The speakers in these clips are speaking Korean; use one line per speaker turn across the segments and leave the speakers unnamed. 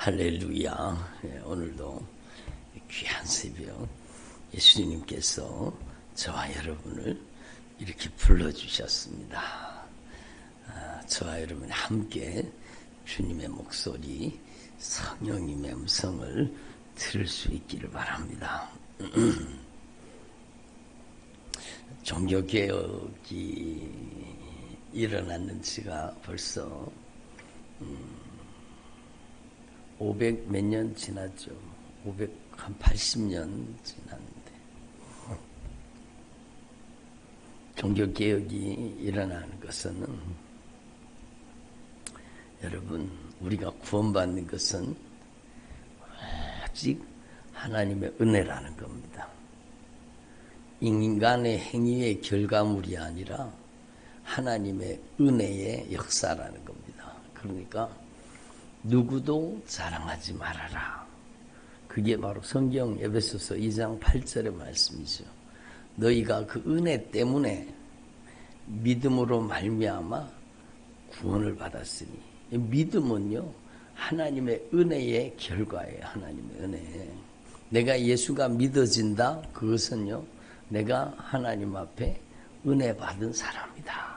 할렐루야. 오늘도 귀한 새벽 예수님께서 저와 여러분을 이렇게 불러주셨습니다. 저와 여러분이 함께 주님의 목소리, 성령님의 음성을 들을 수 있기를 바랍니다. 종교개혁이 일어났는 지가 벌써 500 몇 년 지났죠. 580년 지났는데 종교개혁이 일어나는 것은 여러분 우리가 구원받는 것은 오직 하나님의 은혜라는 겁니다. 인간의 행위의 결과물이 아니라 하나님의 은혜의 역사라는 겁니다. 그러니까 누구도 자랑하지 말아라. 그게 바로 성경 에베소서 2장 8절의 말씀이죠. 너희가 그 은혜 때문에 믿음으로 말미암아 구원을 받았으니, 믿음은요 하나님의 은혜의 결과예요. 하나님의 은혜. 내가 예수가 믿어진다. 그것은요 내가 하나님 앞에 은혜 받은 사람이다.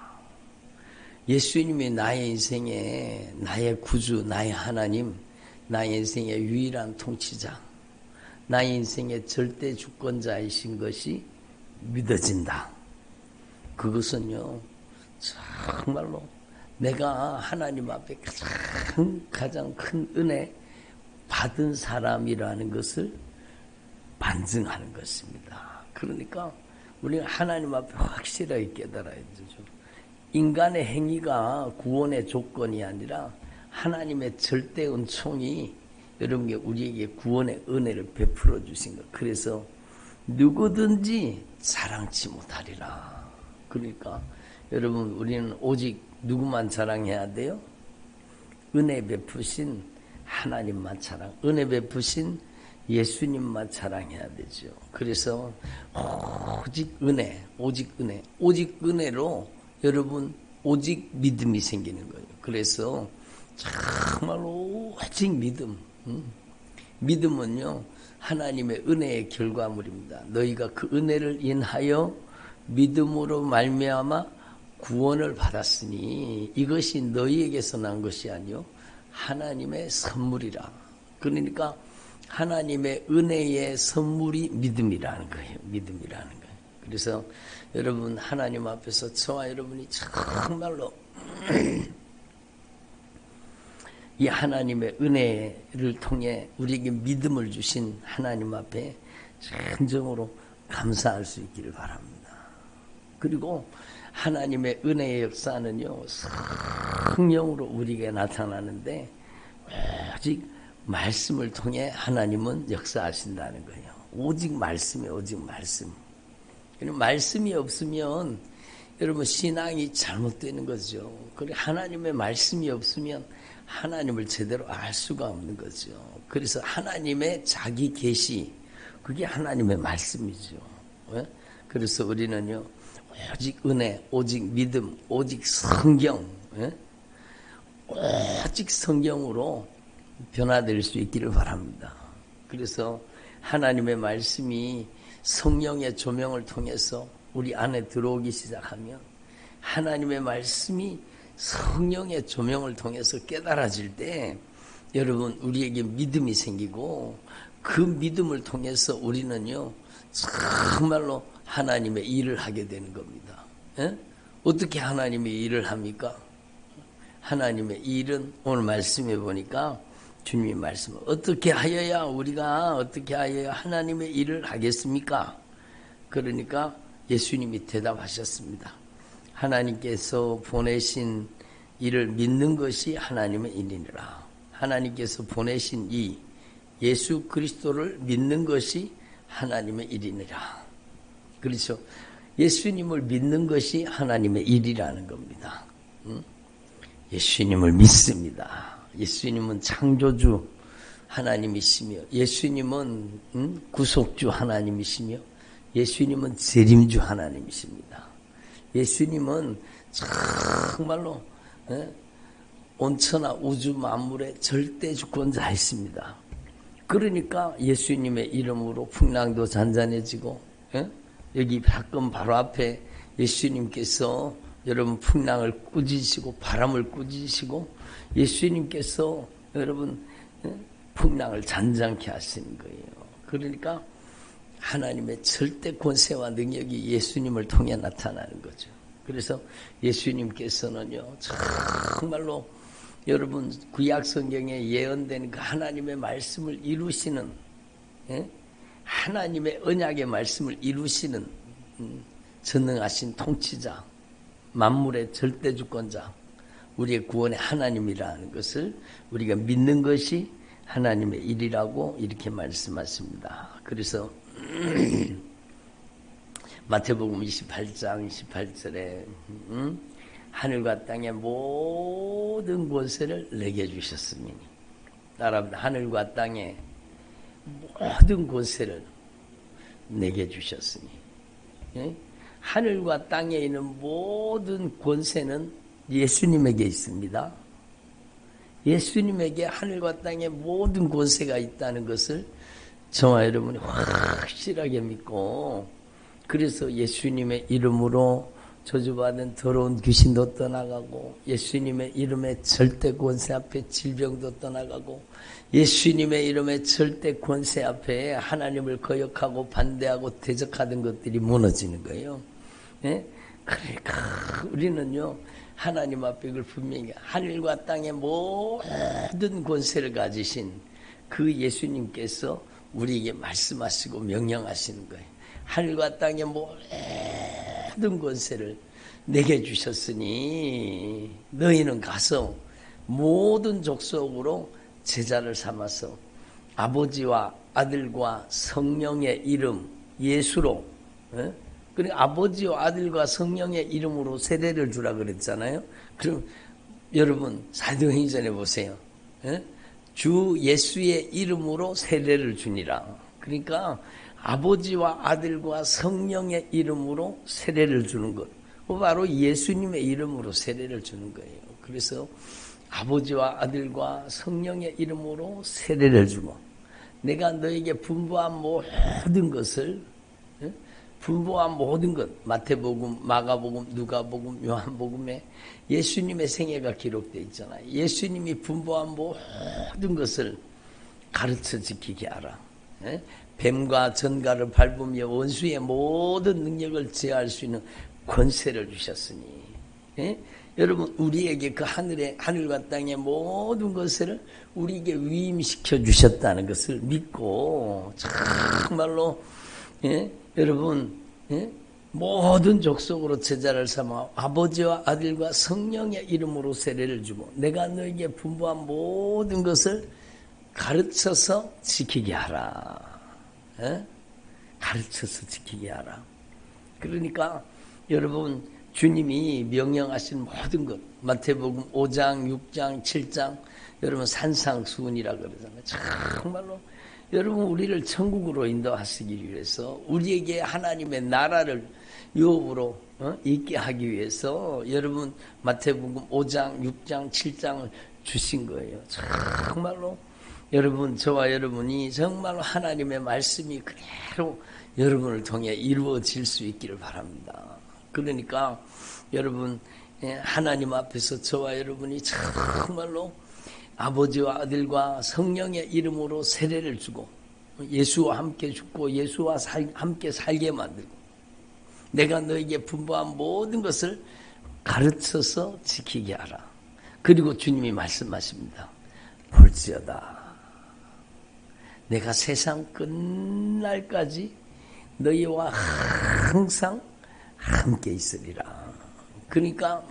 예수님이 나의 인생에 나의 구주, 나의 하나님, 나의 인생의 유일한 통치자, 나의 인생의 절대 주권자이신 것이 믿어진다. 그것은요 정말로 내가 하나님 앞에 가장 큰 은혜 받은 사람이라는 것을 반증하는 것입니다. 그러니까 우리가 하나님 앞에 확실하게 깨달아야 되죠. 인간의 행위가 구원의 조건이 아니라 하나님의 절대 은총이 여러분께 우리에게 구원의 은혜를 베풀어 주신 것. 그래서 누구든지 자랑치 못하리라. 그러니까 여러분 우리는 오직 누구만 자랑해야 돼요? 은혜 베푸신 하나님만 자랑, 은혜 베푸신 예수님만 자랑해야 되죠. 그래서 오직 은혜, 오직 은혜, 오직 은혜로 여러분 오직 믿음이 생기는 거예요. 그래서 정말로 오직 믿음. 믿음은요 하나님의 은혜의 결과물입니다. 너희가 그 은혜를 인하여 믿음으로 말미암아 구원을 받았으니 이것이 너희에게서 난 것이 아니요 하나님의 선물이라. 그러니까 하나님의 은혜의 선물이 믿음이라는 거예요. 믿음이라는 거예요. 그래서 여러분 하나님 앞에서 저와 여러분이 정말로 이 하나님의 은혜를 통해 우리에게 믿음을 주신 하나님 앞에 진정으로 감사할 수 있기를 바랍니다. 그리고 하나님의 은혜의 역사는요 성령으로 우리에게 나타나는데 오직 말씀을 통해 하나님은 역사하신다는 거예요. 오직 말씀이에요. 오직 말씀. 말씀이 없으면 여러분 신앙이 잘못되는 거죠. 그래 하나님의 말씀이 없으면 하나님을 제대로 알 수가 없는 거죠. 그래서 하나님의 자기 계시, 그게 하나님의 말씀이죠. 그래서 우리는요 오직 은혜, 오직 믿음, 오직 성경, 오직 성경으로 변화될 수 있기를 바랍니다. 그래서 하나님의 말씀이 성령의 조명을 통해서 우리 안에 들어오기 시작하면 하나님의 말씀이 성령의 조명을 통해서 깨달아질 때 여러분 우리에게 믿음이 생기고 그 믿음을 통해서 우리는요 정말로 하나님의 일을 하게 되는 겁니다. 어떻게 하나님의 일을 합니까? 하나님의 일은 오늘 말씀해 보니까 주님이 말씀을 어떻게 하여야 우리가 어떻게 하여야 하나님의 일을 하겠습니까? 그러니까 예수님이 대답하셨습니다. 하나님께서 보내신 일을 믿는 것이 하나님의 일이니라. 하나님께서 보내신 이 예수 그리스도를 믿는 것이 하나님의 일이니라. 그렇죠? 예수님을 믿는 것이 하나님의 일이라는 겁니다. 예수님을 믿습니다. 예수님은 창조주 하나님이시며 예수님은 구속주 하나님이시며 예수님은 재림주 하나님이십니다. 예수님은 정말로 온천하 우주 만물의 절대 주권자이십니다. 그러니까 예수님의 이름으로 풍랑도 잔잔해지고, 예? 여기 사건 바로 앞에 예수님께서 여러분 풍랑을 꾸짖으시고 바람을 꾸짖으시고 예수님께서 여러분 풍랑을 잔잔케 하시는 거예요. 그러니까 하나님의 절대 권세와 능력이 예수님을 통해 나타나는 거죠. 그래서 예수님께서는요, 정말로 여러분 구약 성경에 예언된 그 하나님의 말씀을 이루시는, 예? 하나님의 언약의 말씀을 이루시는 전능하신 통치자, 만물의 절대 주권자, 우리의 구원의 하나님이라는 것을 우리가 믿는 것이 하나님의 일이라고 이렇게 말씀하십니다. 그래서 마태복음 28장 28절에 하늘과 땅의 모든 권세를 내게 주셨으니, 따라합니다. 하늘과 땅의 모든 권세를 내게 주셨으니, 예? 하늘과 땅에 있는 모든 권세는 예수님에게 있습니다. 예수님에게 하늘과 땅의 모든 권세가 있다는 것을 저와 여러분이 확실하게 믿고, 그래서 예수님의 이름으로 저주받은 더러운 귀신도 떠나가고, 예수님의 이름의 절대 권세 앞에 질병도 떠나가고, 예수님의 이름의 절대 권세 앞에 하나님을 거역하고 반대하고 대적하던 것들이 무너지는 거예요. 예? 그러니까 우리는요, 하나님 앞에 이걸 분명히 하늘과 땅의 모든 권세를 가지신 그 예수님께서 우리에게 말씀하시고 명령하시는 거예요. 하늘과 땅의 모든 권세를 내게 주셨으니 너희는 가서 모든 족속으로 제자를 삼아서 아버지와 아들과 성령의 이름 예수로, 그러니까 아버지와 아들과 성령의 이름으로 세례를 주라 그랬잖아요. 그럼 여러분 사도행전에 보세요. 주 예수의 이름으로 세례를 주니라. 그러니까 아버지와 아들과 성령의 이름으로 세례를 주는 것, 바로 예수님의 이름으로 세례를 주는 거예요. 그래서 아버지와 아들과 성령의 이름으로 세례를 주고, 내가 너에게 분부한 모든 것을, 분부한 모든 것, 마태복음, 마가복음, 누가복음, 요한복음에 예수님의 생애가 기록되어 있잖아요. 예수님이 분부한 모든 것을 가르쳐 지키게 하라. 뱀과 전갈을 밟으며 원수의 모든 능력을 제어할 수 있는 권세를 주셨으니, 여러분 우리에게 그 하늘과 땅의 모든 것을 우리에게 위임시켜 주셨다는 것을 믿고 정말로, 여러분, 모든 족속으로 제자를 삼아 아버지와 아들과 성령의 이름으로 세례를 주고 내가 너에게 분부한 모든 것을 가르쳐서 지키게 하라. 가르쳐서 지키게 하라. 그러니까 여러분 주님이 명령하신 모든 것, 마태복음 5장, 6장, 7장, 여러분 산상수훈이라 그러잖아요. 정말로 여러분 우리를 천국으로 인도하시기 위해서, 우리에게 하나님의 나라를 유업으로 있게 하기 위해서 여러분 마태복음 5장, 6장, 7장을 주신 거예요. 정말로 여러분, 저와 여러분이 정말로 하나님의 말씀이 그대로 여러분을 통해 이루어질 수 있기를 바랍니다. 그러니까 여러분 하나님 앞에서 저와 여러분이 정말로 아버지와 아들과 성령의 이름으로 세례를 주고 예수와 함께 죽고 예수와 함께 살게 만들고 내가 너에게 분부한 모든 것을 가르쳐서 지키게 하라. 그리고 주님이 말씀하십니다. 볼지어다 내가 세상 끝날까지 너희와 항상 함께 있으리라. 그러니까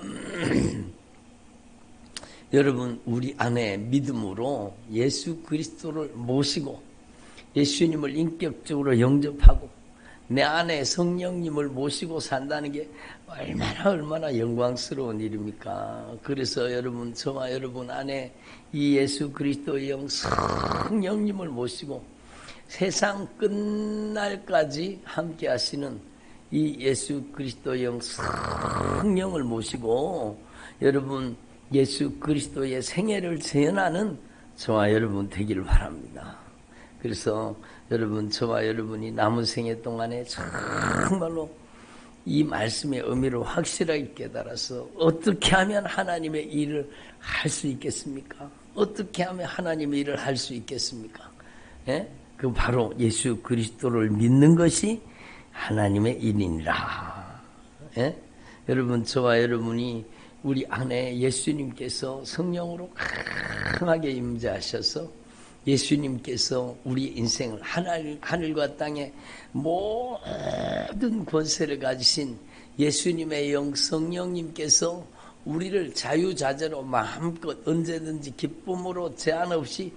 여러분 우리 안에 믿음으로 예수 그리스도를 모시고 예수님을 인격적으로 영접하고 내 안에 성령님을 모시고 산다는 게 얼마나 영광스러운 일입니까? 그래서 여러분, 저와 여러분 안에 이 예수 그리스도의 영 성령님을 모시고 세상 끝날까지 함께 하시는 이 예수 그리스도의 영 성령을 모시고 여러분 예수 그리스도의 생애를 재현하는 저와 여러분 되기를 바랍니다. 그래서 여러분, 저와 여러분이 남은 생애 동안에 정말로 이 말씀의 의미를 확실하게 깨달아서 어떻게 하면 하나님의 일을 할 수 있겠습니까? 어떻게 하면 하나님의 일을 할 수 있겠습니까? 예? 그 바로 예수 그리스도를 믿는 것이 하나님의 일이니라. 예? 여러분, 저와 여러분이 우리 안에 예수님께서 성령으로 강하게 임재하셔서 예수님께서 우리 인생을 하늘과 땅의 모든 권세를 가지신 예수님의 영 성령님께서 우리를 자유자재로 마음껏 언제든지 기쁨으로 제한 없이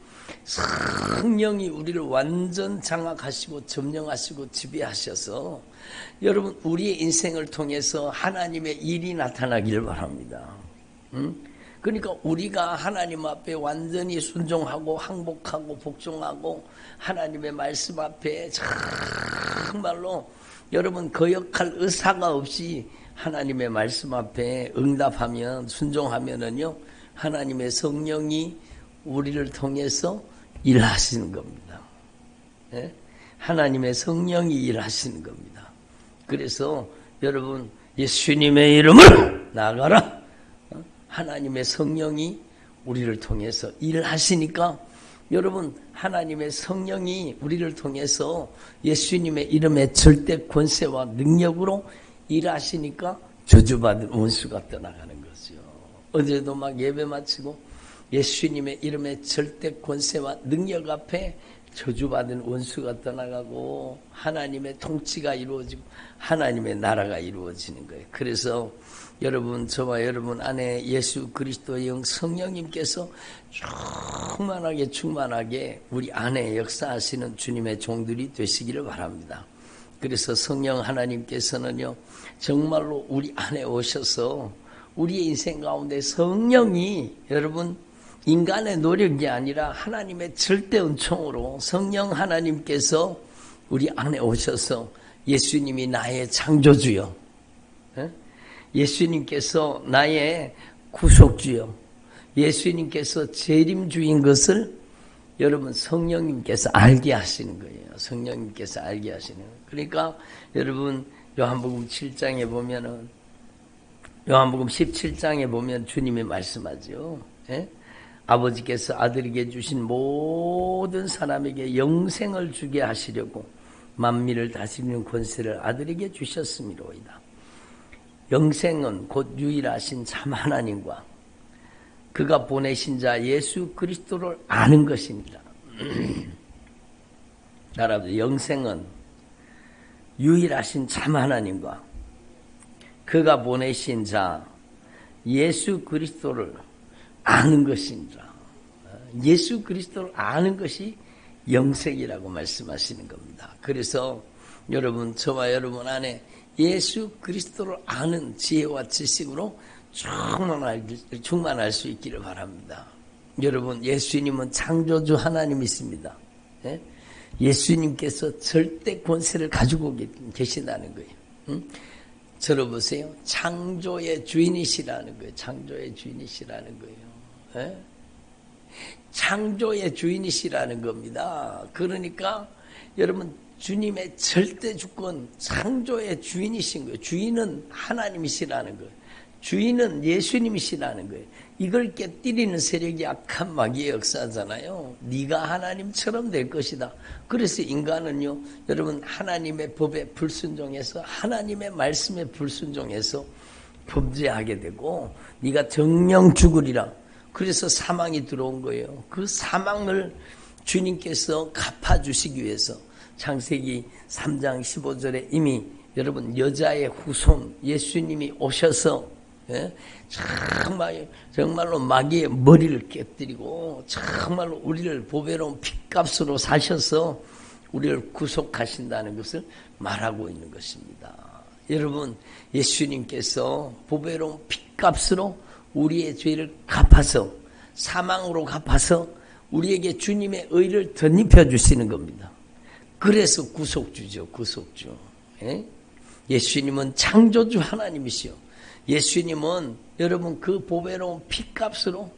성령이 우리를 완전 장악하시고 점령하시고 지배하셔서 여러분, 우리의 인생을 통해서 하나님의 일이 나타나기를 바랍니다. 그러니까 우리가 하나님 앞에 완전히 순종하고 항복하고 복종하고 하나님의 말씀 앞에 정말로 여러분 거역할 의사가 없이 하나님의 말씀 앞에 응답하면, 순종하면은요, 하나님의 성령이 우리를 통해서 일하시는 겁니다. 예? 하나님의 성령이 일하시는 겁니다. 그래서 여러분, 예수님의 이름으로 나가라. 하나님의 성령이 우리를 통해서 일하시니까 여러분, 하나님의 성령이 우리를 통해서 예수님의 이름의 절대 권세와 능력으로 일하시니까 저주받은 원수가 떠나가는 거죠. 어제도 막 예배 마치고 예수님의 이름의 절대 권세와 능력 앞에 저주받은 원수가 떠나가고 하나님의 통치가 이루어지고 하나님의 나라가 이루어지는 거예요. 그래서 여러분, 저와 여러분 안에 예수 그리스도의 영 성령님께서 충만하게 우리 안에 역사하시는 주님의 종들이 되시기를 바랍니다. 그래서 성령 하나님께서는요, 정말로 우리 안에 오셔서 우리의 인생 가운데 성령이 여러분 인간의 노력이 아니라 하나님의 절대 은총으로 성령 하나님께서 우리 안에 오셔서 예수님이 나의 창조주요, 예수님께서 나의 구속주요, 예수님께서 재림주인 것을 여러분 성령님께서 알게 하시는 거예요. 성령님께서 알게 하시는 거예요. 그러니까 여러분, 요한복음 7장에 보면은, 요한복음 17장에 보면 주님이 말씀하죠. 예? 아버지께서 아들에게 주신 모든 사람에게 영생을 주게 하시려고 만민을 다스리는 권세를 아들에게 주셨음이로이다. 영생은 곧 유일하신 참 하나님과 그가 보내신 자 예수 그리스도를 아는 것입니다. 여러분, 영생은 유일하신 참 하나님과 그가 보내신 자 예수 그리스도를 아는 것입니다. 예수 그리스도를 아는 것이 영생이라고 말씀하시는 겁니다. 그래서 여러분, 저와 여러분 안에 예수 그리스도를 아는 지혜와 지식으로 충만할 수 있기를 바랍니다. 여러분, 예수님은 창조주 하나님이십니다. 예? 예수님께서 절대 권세를 가지고 계시다는 거예요. 들어보세요. 창조의 주인이시라는 거예요. 창조의 주인이시라는 거예요. 예? 창조의 주인이시라는 겁니다. 그러니까 여러분, 주님의 절대 주권, 창조의 주인이신 거예요. 주인은 하나님이시라는 거예요. 주인은 예수님이시라는 거예요. 이걸 깨뜨리는 세력이 악한 마귀의 역사잖아요. 네가 하나님처럼 될 것이다. 그래서 인간은요, 여러분, 하나님의 법에 불순종해서 하나님의 말씀에 불순종해서 범죄하게 되고 네가 정령 죽으리라. 그래서 사망이 들어온 거예요. 그 사망을 주님께서 갚아주시기 위해서 창세기 3장 15절에 이미 여러분, 여자의 후손 예수님이 오셔서, 예? 정말로 마귀의 머리를 깨뜨리고 정말로 우리를 보배로운 핏값으로 사셔서 우리를 구속하신다는 것을 말하고 있는 것입니다. 여러분, 예수님께서 보배로운 핏값으로 우리의 죄를 갚아서, 사망으로 갚아서 우리에게 주님의 의를 덧입혀 주시는 겁니다. 그래서 구속주죠. 구속주. 예? 예수님은 창조주 하나님이시요, 예수님은 여러분 그 보배로운 피값으로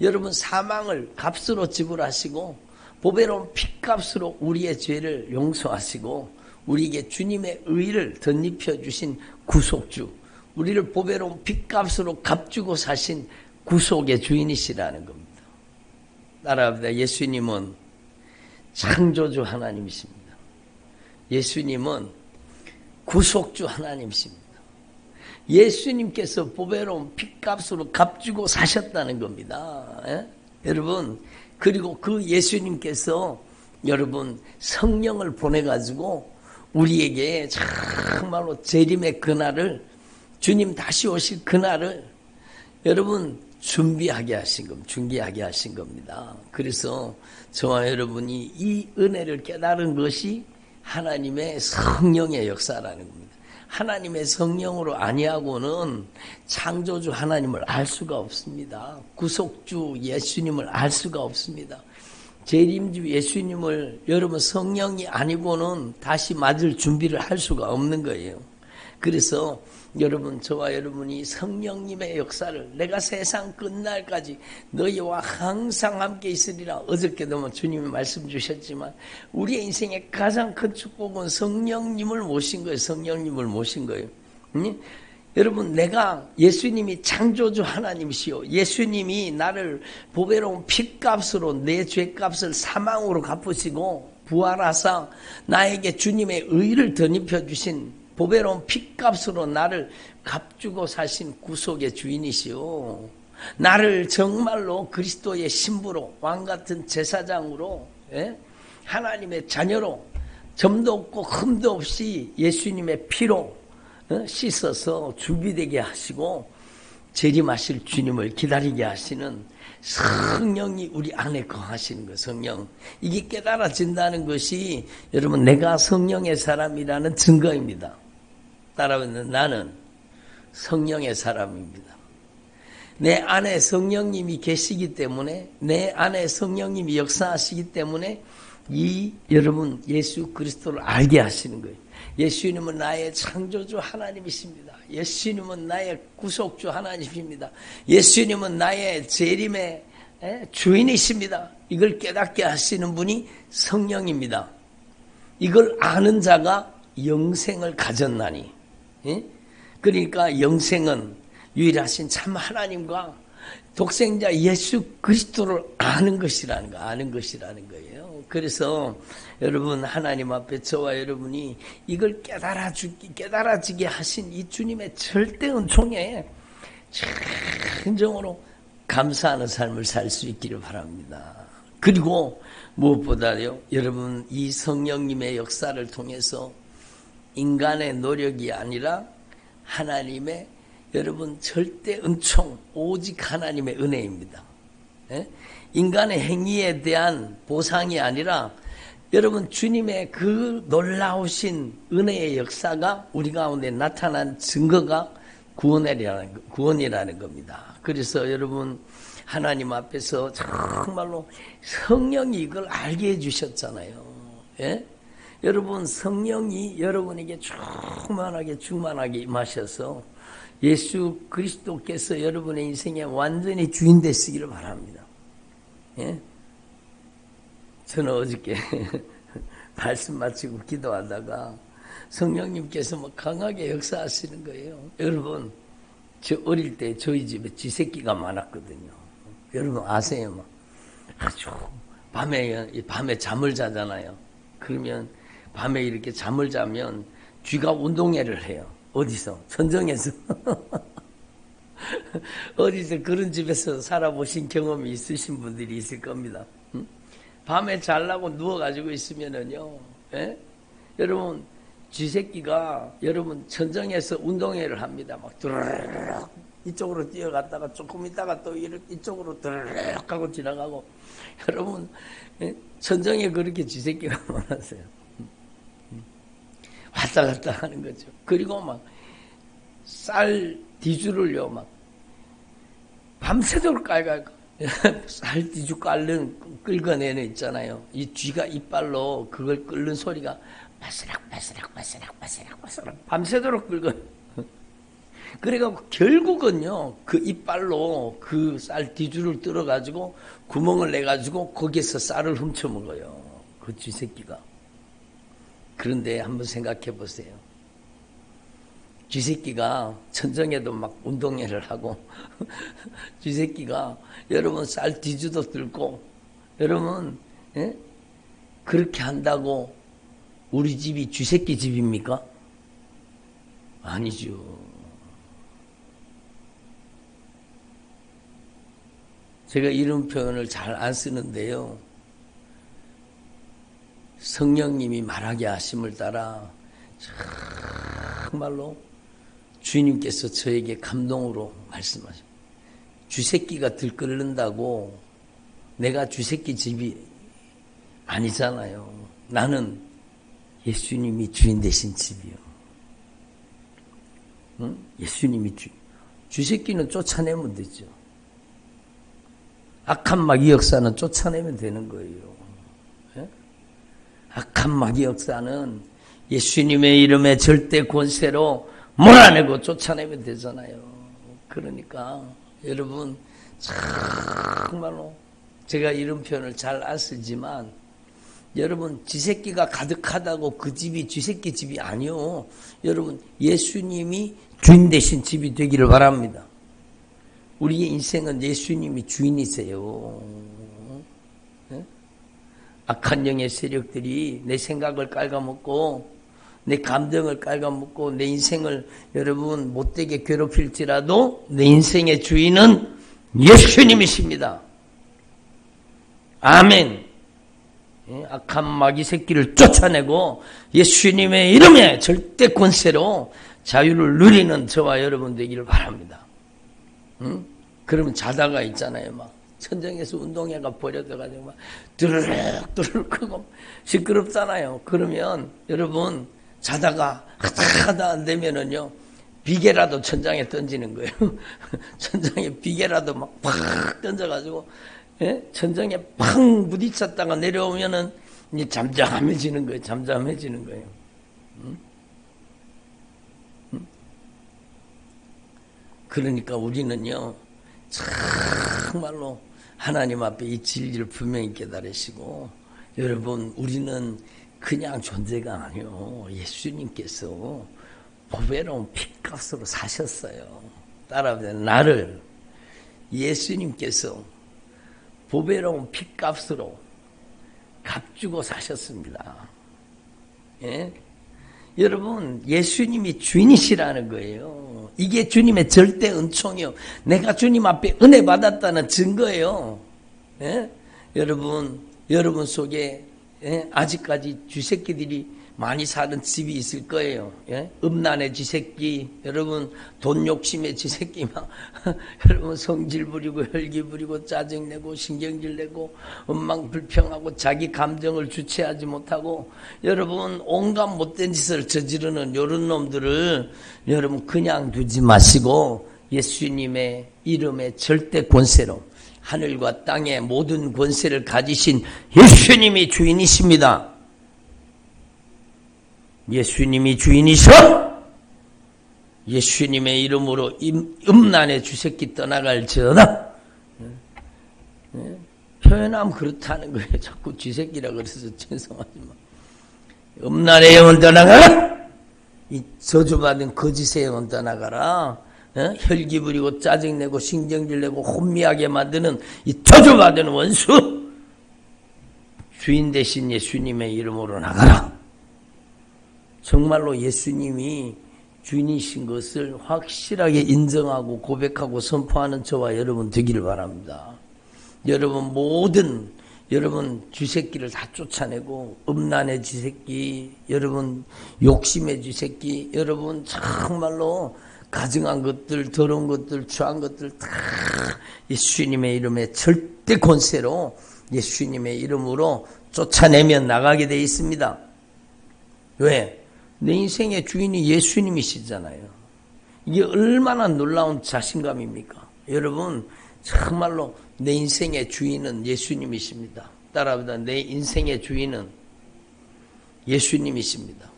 여러분 사망을 값으로 지불하시고 보배로운 피값으로 우리의 죄를 용서하시고 우리에게 주님의 의를 덧입혀 주신 구속주, 우리를 보배로운 피값으로 값주고 사신 구속의 주인이시라는 겁니다. 따라합니다. 예수님은 창조주 하나님이십니다. 예수님은 구속주 하나님이십니다. 예수님께서 보배로운 피값으로 값주고 사셨다는 겁니다. 여러분, 그리고 그 예수님께서 여러분 성령을 보내가지고 우리에게 정말로 재림의 그날을, 주님 다시 오실 그날을 여러분 준비하게 하신 겁니다. 그래서 저와 여러분이 이 은혜를 깨달은 것이 하나님의 성령의 역사라는 겁니다. 하나님의 성령으로 아니하고는 창조주 하나님을 알 수가 없습니다. 구속주 예수님을 알 수가 없습니다. 재림주 예수님을 여러분 성령이 아니고는 다시 맞을 준비를 할 수가 없는 거예요. 그래서 여러분, 저와 여러분이 성령님의 역사를, 내가 세상 끝날까지 너희와 항상 함께 있으리라. 어저께도 주님이 말씀 주셨지만 우리의 인생의 가장 큰 축복은 성령님을 모신 거예요. 성령님을 모신 거예요. 여러분, 내가 예수님이 창조주 하나님이시요, 예수님이 나를 보배로운 피값으로 내 죄값을 사망으로 갚으시고 부활하사 나에게 주님의 의를 덧입혀 주신 보배로운 피값으로 나를 값주고 사신 구속의 주인이시오. 나를 정말로 그리스도의 신부로, 왕같은 제사장으로, 하나님의 자녀로 점도 없고 흠도 없이 예수님의 피로 씻어서 준비되게 하시고 재림하실 주님을 기다리게 하시는 성령이 우리 안에 거하시는 거. 성령, 이게 깨달아진다는 것이 여러분 내가 성령의 사람이라는 증거입니다. 따라오는 나는 성령의 사람입니다. 내 안에 성령님이 계시기 때문에, 내 안에 성령님이 역사하시기 때문에 이 여러분 예수 그리스도를 알게 하시는 거예요. 예수님은 나의 창조주 하나님이십니다. 예수님은 나의 구속주 하나님이십니다. 예수님은 나의 재림의 주인이십니다. 이걸 깨닫게 하시는 분이 성령입니다. 이걸 아는 자가 영생을 가졌나니. 그러니까 영생은 유일하신 참 하나님과 독생자 예수 그리스도를 아는 것이라는 거예요. 그래서 여러분 하나님 앞에 저와 여러분이 이걸 깨달아지게 하신 이 주님의 절대 은총에 진정으로 감사하는 삶을 살 수 있기를 바랍니다. 그리고 무엇보다요, 여러분 이 성령님의 역사를 통해서 인간의 노력이 아니라 하나님의 여러분 절대 은총, 오직 하나님의 은혜입니다. 인간의 행위에 대한 보상이 아니라 여러분 주님의 그 놀라우신 은혜의 역사가 우리 가운데 나타난 증거가 구원이라는 겁니다. 그래서 여러분 하나님 앞에서 정말로 성령이 이걸 알게 해주셨잖아요. 여러분 성령이 여러분에게 충만하게 임하셔서 예수 그리스도께서 여러분의 인생에 완전히 주인 되시기를 바랍니다. 저는 어저께 말씀 마치고 기도하다가 성령님께서 강하게 역사하시는 거예요. 여러분, 저 어릴 때 저희 집에 쥐새끼가 많았거든요. 여러분 아세요? 아주 밤에 잠을 자잖아요. 그러면 밤에 이렇게 잠을 자면 쥐가 운동회를 해요. 어디서? 천정에서. 어디서 그런 집에서 살아보신 경험이 있으신 분들이 있을 겁니다. 밤에 자려고 누워가지고 있으면은요, 여러분, 쥐새끼가 여러분 천정에서 운동회를 합니다. 막 드르륵 이쪽으로 뛰어갔다가 조금 있다가 또 이쪽으로 드르륵 하고 지나가고, 여러분, 천정에 그렇게 쥐새끼가 많았어요. 왔다 갔다 하는 거죠. 그리고 막 쌀 뒤주를요, 막 밤새도록 깔깔깔 쌀 뒤주 긁어내는 있잖아요. 이 쥐가 이빨로 그걸 끓는 소리가 바스락 밤새도록 긁어. 그래갖고 결국은요, 그 이빨로 그 쌀 뒤줄을 뚫어가지고 구멍을 내가지고 거기에서 쌀을 훔쳐 먹어요. 그 쥐새끼가. 그런데 한번 생각해 보세요. 쥐새끼가 천정에도 막 운동회를 하고 쥐새끼가 여러분 쌀 뒤주도 들고 여러분 그렇게 한다고 우리 집이 쥐새끼 집입니까? 아니죠. 제가 이런 표현을 잘 안 쓰는데요. 성령님이 말하게 하심을 따라 정말로 주님께서 저에게 감동으로 말씀하셔요. 쥐새끼가 들끓는다고 내가 쥐새끼 집이 아니잖아요. 나는 예수님이 주인 되신 집이요. 응? 예수님이 쥐새끼는 쫓아내면 되죠. 악한 마귀 역사는 쫓아내면 되는 거예요. 예? 악한 마귀 역사는 예수님의 이름에 절대 권세로 몰아내고 쫓아내면 되잖아요. 그러니까 여러분 정말로 제가 이런 표현을 잘 안 쓰지만 여러분 쥐새끼가 가득하다고 그 집이 쥐새끼 집이 아니요. 여러분 예수님이 주인 되신 집이 되기를 바랍니다. 우리의 인생은 예수님이 주인이세요. 네? 악한 영의 세력들이 내 생각을 깔아먹고 내 감정을 깔아먹고 내 인생을 여러분 못되게 괴롭힐지라도 내 인생의 주인은 예수님이십니다. 아멘. 악한 마귀 새끼를 쫓아내고 예수님의 이름에 절대 권세로 자유를 누리는 저와 여러분 되기를 바랍니다. 응? 그러면 자다가 있잖아요. 막 천정에서 운동회가 벌어져가지고 막 두르륵 크고 시끄럽잖아요. 그러면 여러분 자다가 하다 안 되면은요 비계라도 천장에 던지는 거예요. 천장에 비계라도 막 팍 던져가지고 천장에 팡 부딪혔다가 내려오면은 이제 잠잠해지는 거예요. 잠잠해지는 거예요. 응? 응? 그러니까 우리는요 정말로 하나님 앞에 이 진리를 분명히 깨달으시고 여러분 우리는 그냥 존재가 아니요 예수님께서 보배로운 핏값으로 사셨어요. 따라하세요. 나를 예수님께서 보배로운 핏값으로 값주고 사셨습니다. 예? 여러분 예수님이 주인이시라는 거예요. 이게 주님의 절대 은총이요. 내가 주님 앞에 은혜 받았다는 증거예요. 예? 여러분 속에 아직까지 쥐새끼들이 많이 사는 집이 있을 거예요. 예? 음란의 쥐새끼, 여러분 돈 욕심의 쥐새끼 막 여러분 성질 부리고 혈기 부리고 짜증내고 신경질 내고 원망불평하고 자기 감정을 주체하지 못하고 여러분 온갖 못된 짓을 저지르는 이런 놈들을 여러분 그냥 두지 마시고 예수님의 이름의 절대 권세로 하늘과 땅의 모든 권세를 가지신 예수님이 주인이십니다. 예수님이 주인이셔 예수님의 이름으로 음란의 쥐새끼 떠나갈지어다. 표현하면 그렇다는 거예요. 자꾸 쥐새끼라 그래서 죄송하지만 음란의 영혼 떠나가라. 이 저주받은 거짓의 영혼 떠나가라. 혈기 부리고 짜증내고 신경질내고 혼미하게 만드는 이 저주받은 원수 주인 되신 예수님의 이름으로 나가라. 정말로 예수님이 주인이신 것을 확실하게 인정하고 고백하고 선포하는 저와 여러분 되기를 바랍니다. 여러분 쥐새끼를 다 쫓아내고 음란의 쥐새끼, 여러분 욕심의 쥐새끼, 여러분 정말로 가증한 것들, 더러운 것들, 추한 것들 다 예수님의 이름에 절대 권세로 예수님의 이름으로 쫓아내면 나가게 되어 있습니다. 왜? 내 인생의 주인이 예수님이시잖아요. 이게 얼마나 놀라운 자신감입니까? 여러분 정말로 내 인생의 주인은 예수님이십니다. 따라합니다. 내 인생의 주인은 예수님이십니다.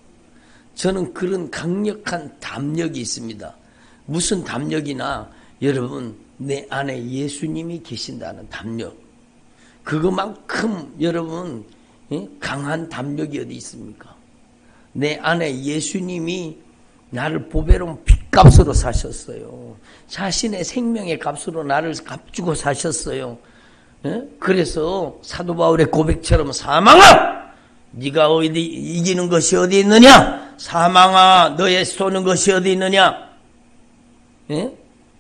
저는 그런 강력한 담력이 있습니다. 무슨 담력이나 여러분 내 안에 예수님이 계신다는 담력. 그것만큼 여러분 강한 담력이 어디 있습니까? 내 안에 예수님이 나를 보배로운 핏값으로 사셨어요. 자신의 생명의 값으로 나를 값주고 사셨어요. 그래서 사도 바울의 고백처럼 사망아! 네가 어디 이기는 것이 어디 있느냐? 사망아 너의 쏘는 것이 어디 있느냐?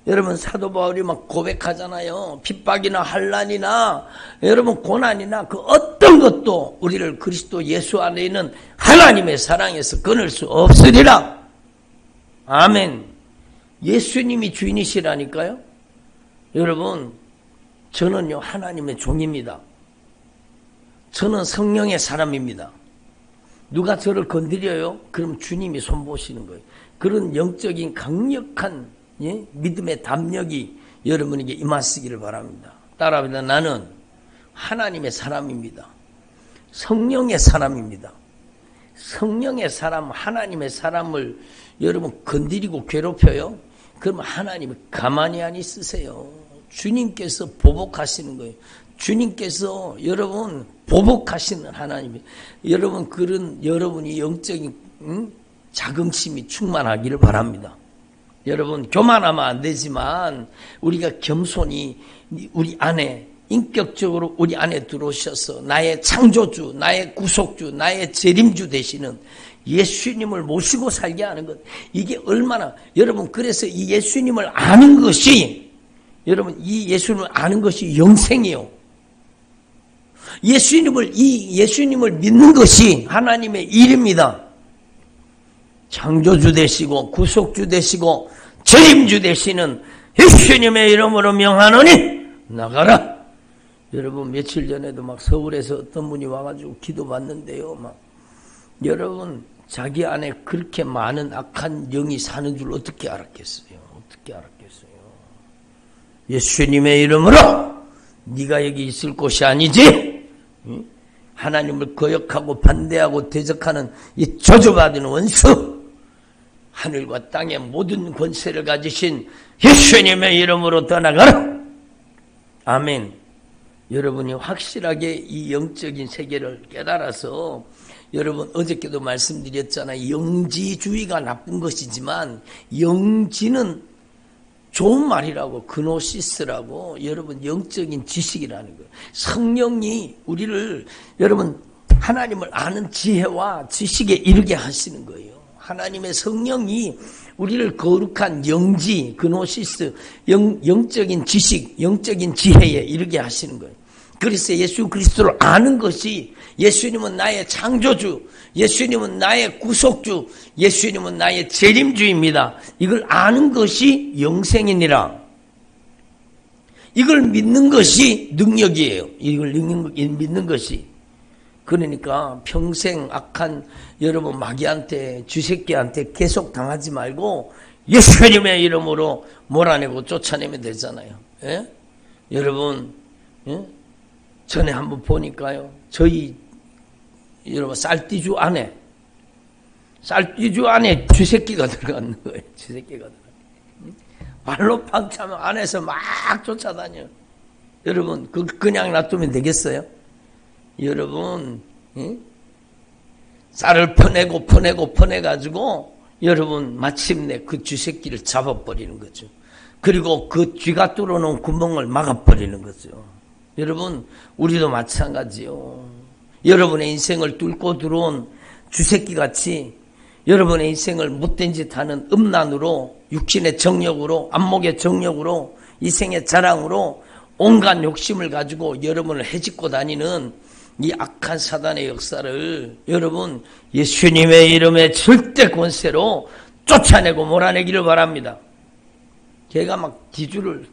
여러분 사도 바울이 막 고백하잖아요. 핍박이나 환난이나 여러분 고난이나 그 어떤 것도 우리를 그리스도 예수 안에 있는 하나님의 사랑에서 끊을 수 없으리라. 아멘. 예수님이 주인이시라니까요. 여러분 저는요 하나님의 종입니다. 저는 성령의 사람입니다. 누가 저를 건드려요? 그럼 주님이 손보시는 거예요. 그런 영적인 강력한 믿음의 담력이 여러분에게 임하시기를 바랍니다. 따라합니다. 나는 하나님의 사람입니다. 성령의 사람입니다. 성령의 사람, 하나님의 사람을 여러분 건드리고 괴롭혀요? 그러면 하나님이 가만히 안 있으세요. 주님께서 보복하시는 거예요. 주님께서 여러분 보복하시는 하나님이 여러분 그런 여러분이 영적인 자긍심이 충만하기를 바랍니다. 여러분 교만하면 안 되지만 우리가 겸손히 우리 안에 인격적으로 우리 안에 들어오셔서 나의 창조주, 나의 구속주, 나의 재림주 되시는 예수님을 모시고 살게 하는 것. 이게 얼마나 여러분 그래서 이 예수님을 아는 것이 여러분 이 예수님을 아는 것이 영생이에요. 예수님을 믿는 것이 하나님의 일입니다. 창조주 되시고 구속주 되시고 재림주 되시는 예수님의 이름으로 명하노니 나가라. 여러분 며칠 전에도 막 서울에서 어떤 분이 와가지고 기도받는데요. 막 여러분 자기 안에 그렇게 많은 악한 영이 사는 줄 어떻게 알았겠어요? 어떻게 알았겠어요? 예수님의 이름으로 네가 여기 있을 곳이 아니지? 하나님을 거역하고 반대하고 대적하는 이 저주받은 원수, 하늘과 땅의 모든 권세를 가지신 예수님의 이름으로 떠나가라. 아멘. 여러분이 확실하게 이 영적인 세계를 깨달아서 여러분 어저께도 말씀드렸잖아요. 영지주의가 나쁜 것이지만 영지는 좋은 말이라고, 그노시스라고 여러분 영적인 지식이라는 거예요. 성령이 우리를 여러분 하나님을 아는 지혜와 지식에 이르게 하시는 거예요. 하나님의 성령이 우리를 거룩한 영지, 그노시스, 영적인 지식, 영적인 지혜에 이르게 하시는 거예요. 그래서 예수 그리스도를 아는 것이 예수님은 나의 창조주, 예수님은 나의 구속주, 예수님은 나의 재림주입니다. 이걸 아는 것이 영생이니라. 이걸 믿는 것이 능력이에요. 이걸 믿는 것이. 그러니까 평생 악한 여러분 마귀한테, 쥐새끼한테 계속 당하지 말고 예수님의 이름으로 몰아내고 쫓아내면 되잖아요. 예? 여러분, 예? 전에 한번 보니까요. 저희 여러분 쌀띠주 안에 쥐새끼가 들어갔는 거예요. 쥐새끼가 들어갔는. 발로 팡 차면 안에서 막 쫓아다녀요. 여러분 그냥 놔두면 되겠어요? 여러분 쌀을 퍼내가지고 여러분 마침내 그 쥐새끼를 잡아버리는 거죠. 그리고 그 쥐가 뚫어놓은 구멍을 막아버리는 거죠. 여러분 우리도 마찬가지요. 여러분의 인생을 뚫고 들어온 쥐새끼같이 여러분의 인생을 못된 짓 하는 음란으로, 육신의 정욕으로, 안목의 정욕으로, 이생의 자랑으로 온갖 욕심을 가지고 여러분을 해집고 다니는 이 악한 사단의 역사를 여러분 예수님의 이름의 절대 권세로 쫓아내고 몰아내기를 바랍니다. 걔가 막 뒤줄을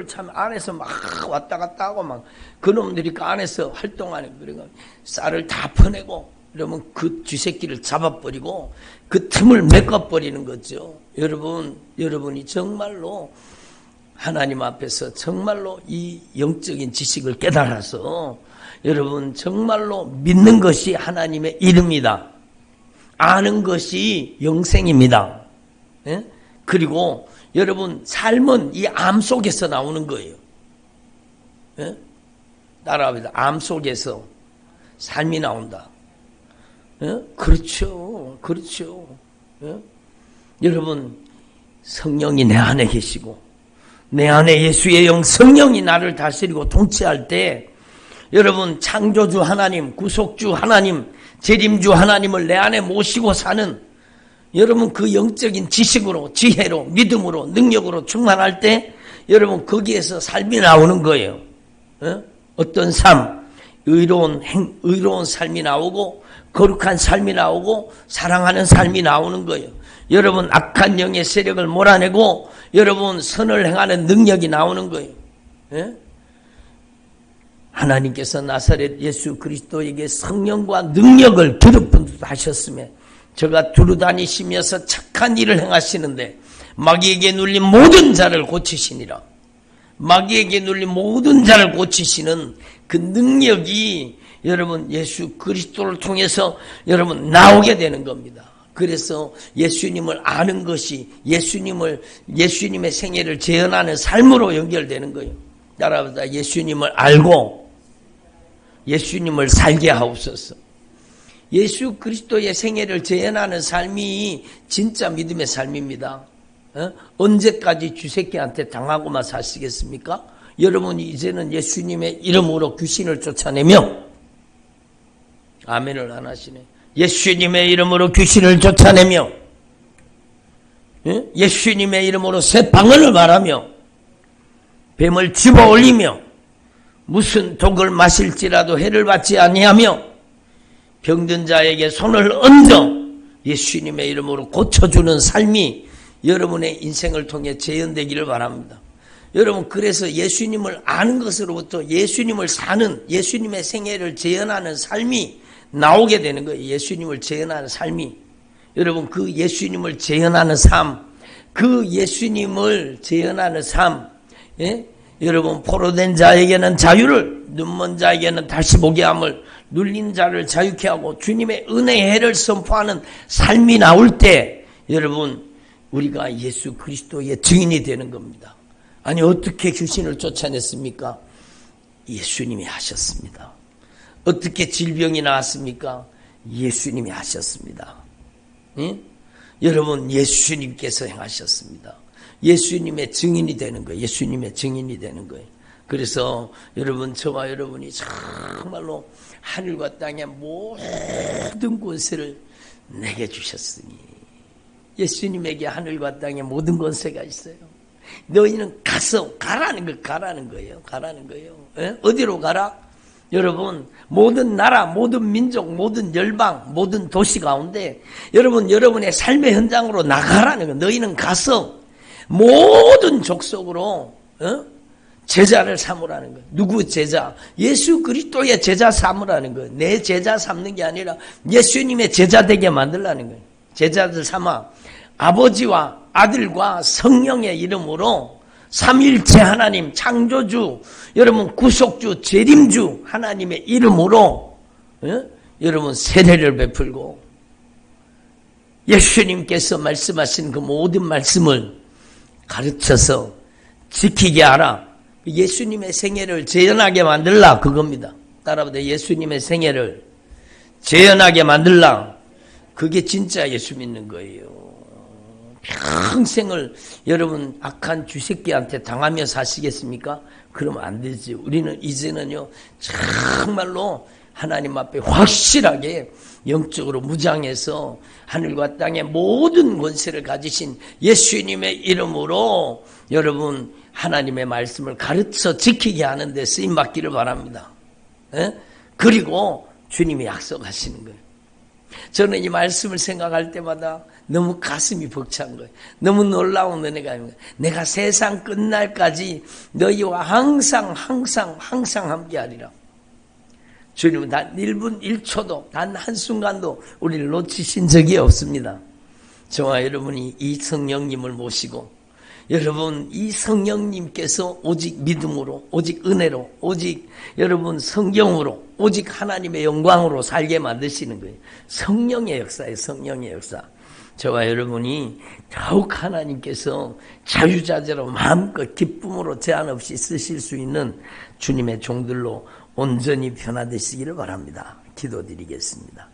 참 안에서 막 왔다 갔다 하고 막 그놈들이 그 안에서 활동하는 그러니까 쌀을 다 퍼내고 그러면 그 쥐새끼를 잡아버리고 그 틈을 메꿔버리는 거죠. 여러분이 정말로 하나님 앞에서 정말로 이 영적인 지식을 깨달아서 여러분 정말로 믿는 것이 하나님의 이름이다. 아는 것이 영생입니다. 예? 그리고 여러분 삶은 이 암 속에서 나오는 거예요. 예? 따라합니다. 암 속에서 삶이 나온다. 예? 그렇죠. 그렇죠. 예? 여러분 성령이 내 안에 계시고 내 안에 예수의 영 성령이 나를 다스리고 통치할 때 여러분 창조주 하나님, 구속주 하나님, 재림주 하나님을 내 안에 모시고 사는 여러분 그 영적인 지식으로 지혜로 믿음으로 능력으로 충만할 때 여러분 거기에서 삶이 나오는 거예요. 어떤 삶, 의로운 삶이 나오고 거룩한 삶이 나오고 사랑하는 삶이 나오는 거예요. 여러분 악한 영의 세력을 몰아내고 여러분 선을 행하는 능력이 나오는 거예요. 하나님께서 나사렛 예수 그리스도에게 성령과 능력을 기름부으셨으며 저가 두루다니시면서 착한 일을 행하시는데 마귀에게 눌린 모든 자를 고치시니라. 마귀에게 눌린 모든 자를 고치시는 그 능력이 여러분 예수 그리스도를 통해서 여러분 나오게 되는 겁니다. 그래서 예수님을 아는 것이 예수님의 생애를 재현하는 삶으로 연결되는 거예요. 따라서 예수님을 알고 예수님을 살게 하옵소서. 예수 그리스도의 생애를 재현하는 삶이 진짜 믿음의 삶입니다. 언제까지 쥐새끼한테 당하고만 사시겠습니까? 여러분이 이제는 예수님의 이름으로 귀신을 쫓아내며 아멘을 안 하시네. 예수님의 이름으로 귀신을 쫓아내며 예수님의 이름으로 새 방언을 말하며 뱀을 집어 올리며 무슨 독을 마실지라도 해를 받지 아니하며 병든 자에게 손을 얹어 예수님의 이름으로 고쳐주는 삶이 여러분의 인생을 통해 재현되기를 바랍니다. 여러분 그래서 예수님을 아는 것으로부터 예수님을 사는 예수님의 생애를 재현하는 삶이 나오게 되는 거예요. 예수님을 재현하는 삶이. 여러분 그 예수님을 재현하는 삶, 그 예수님을 재현하는 삶, 예? 여러분 포로된 자에게는 자유를, 눈먼 자에게는 다시 보게 함을, 눌린 자를 자유케 하고 주님의 은혜의 해를 선포하는 삶이 나올 때 여러분 우리가 예수 그리스도의 증인이 되는 겁니다. 아니 어떻게 귀신을 쫓아냈습니까? 예수님이 하셨습니다. 어떻게 질병이 나왔습니까? 예수님이 하셨습니다. 예? 여러분 예수님께서 행하셨습니다. 예수님의 증인이 되는 거예요. 예수님의 증인이 되는 거예요. 그래서 여러분 저와 여러분이 정말로 하늘과 땅의 모든 권세를 내게 주셨으니 예수님에게 하늘과 땅의 모든 권세가 있어요. 너희는 가서 가라는 거예요. 가라는 거예요. 예? 어디로 가라? 여러분 모든 나라, 모든 민족, 모든 열방, 모든 도시 가운데 여러분 여러분의 삶의 현장으로 나가라는 거예요. 너희는 가서 모든 족속으로 제자를 삼으라는 거예요. 누구 제자? 예수 그리스도의 제자 삼으라는 거예요. 내 제자 삼는 게 아니라 예수님의 제자 되게 만들라는 거예요. 제자들 삼아 아버지와 아들과 성령의 이름으로 삼일체 하나님 창조주 여러분 구속주 재림주 하나님의 이름으로 여러분 세례를 베풀고 예수님께서 말씀하신 그 모든 말씀을 가르쳐서 지키게 하라. 예수님의 생애를 재현하게 만들라 그겁니다. 따라보세요. 예수님의 생애를 재현하게 만들라. 그게 진짜 예수 믿는 거예요. 평생을 여러분 악한 쥐새끼한테 당하며 사시겠습니까? 그러면 안 되지. 우리는 이제는요 정말로 하나님 앞에 확실하게 영적으로 무장해서 하늘과 땅의 모든 권세를 가지신 예수님의 이름으로 여러분 하나님의 말씀을 가르쳐 지키게 하는 데 쓰임받기를 바랍니다. 예? 그리고 주님이 약속하시는 거예요. 저는 이 말씀을 생각할 때마다 너무 가슴이 벅찬 거예요. 너무 놀라운 은혜가 있는 거예요. 내가 세상 끝날까지 너희와 항상 함께하리라. 주님은 단 1분 1초도 단 한순간도 우리를 놓치신 적이 없습니다. 저와 여러분이 이 성령님을 모시고 여러분 이 성령님께서 오직 믿음으로 오직 은혜로 오직 여러분 성경으로 오직 하나님의 영광으로 살게 만드시는 거예요. 성령의 역사예요. 성령의 역사. 저와 여러분이 더욱 하나님께서 자유자재로 마음껏 기쁨으로 제한 없이 쓰실 수 있는 주님의 종들로 온전히 변화되시기를 바랍니다. 기도드리겠습니다.